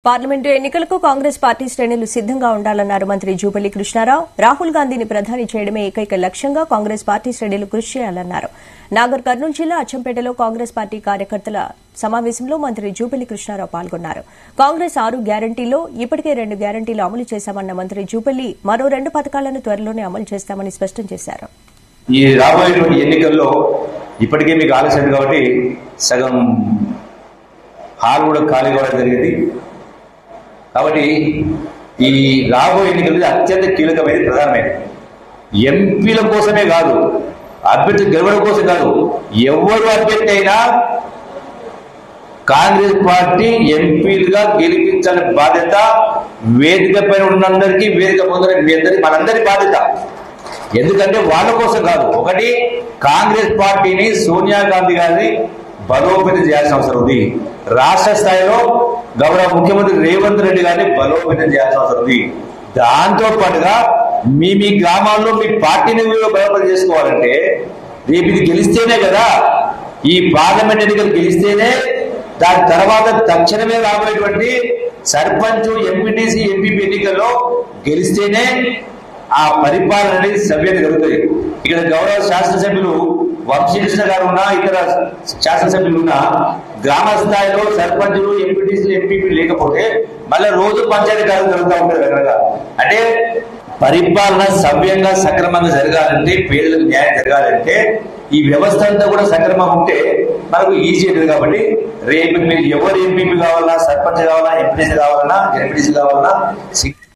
Parliament ఎన్నికలకు Congress party శ్రేణులు సిద్దంగా ఉండాలన్నారు మంత్రి జూపల్లి కృష్ణారావు. రాహుల్ గాంధీని ప్రధాని చేయడమే ఏకైక లక్ష్యంగా కాంగ్రెస్ పార్టీ శ్రేణులు కృషి చేయాలన్నారు. నాగర్ కర్నూలు జిల్లా అచ్చంపేటలో కాంగ్రెస్ పార్టీ కార్యకర్తల సమావేశంలో మంత్రి జూపల్లి కృష్ణారావు పాల్గొన్నారు. కాంగ్రెస్ 6 గ్యారంటీల్లో ఇప్పటికే 2 గ్యారంటీలు అమలు చేశామన్న మంత్రి జూపల్లి మరో 2 పథకాలను త్వరలోనే అమలు చేస్తామని స్పష్టం చేశారు. ఈ రాబోయేటువంటి ఎన్నికల్లో ఇప్పటికే మీకు ఆలస్యం కాబట్టి సగం హాల్ కూడా ఖాళీ కావడం జరిగింది. కాబట్టి ఈ రాబోయే ఎన్నికలు అత్యంత కీలకమైనది, ప్రధానమైనది. ఎంపీల కోసమే కాదు, అభ్యర్థి గెలవడం కోసం కాదు, ఎవరు అభ్యర్థి అయినా కాంగ్రెస్ పార్టీ ఎంపీలుగా గెలిపించాలని బాధ్యత వేదిక పైన ఉన్నందరికీ, వేదిక ముందర మనందరి బాధ్యత. ఎందుకంటే వాళ్ళ కోసం కాదు, ఒకటి కాంగ్రెస్ పార్టీని సోనియా గాంధీ గారిని బలోపేతం చేయాల్సిన అవసరం ఉంది. రాష్ట్ర స్థాయిలో గౌరవ ముఖ్యమంత్రి రేవంత్ రెడ్డి గారిని బలోపేతం చేయాల్సిన అవసరం ఉంది. దాంతో పాటుగా మీ గ్రామాల్లో మీ పార్టీని బలోపేతం చేసుకోవాలంటే రేపు ఇది గెలిస్తేనే కదా, ఈ పార్లమెంట్ ఎన్నికలు గెలిస్తేనే దాని తర్వాత తక్షణమే రాబోయేటువంటి సర్పంచ్, ఎంపీటీసీ, ఎంపీపీ ఎన్నికల్లో గెలిస్తేనే ఆ పరిపాలన అనేది సభ్యత కలుగుతుంది. ఇక్కడ గౌరవ శాసనసభ్యులు వంశీకృష్ణ గారు ఉన్నా, ఇతర శాసనసభ్యులు ఉన్నా, గ్రామ స్థాయిలో సర్పంచులు, ఎంపీటీసీలు, ఎంపీపీ లేకపోతే మళ్ళీ రోజు పంచాయతీ కార్యక్రమం జరుగుతూ ఉంటుంది రకరకాల. అంటే పరిపాలన సవ్యంగా సక్రమంగా జరగాలంటే, పేదలకు న్యాయం జరగాలంటే ఈ వ్యవస్థ అంతా కూడా సక్రమంగా ఉంటే మనకు ఈజీ అవుతుంది. కాబట్టి రేపు మీరు ఎవరు ఎంపీపీ కావాలన్నా, సర్పంచ్ కావాలన్నా, ఎంపీటీసీ కావాలన్నా, ఎంపీటీసీ కావాలన్నా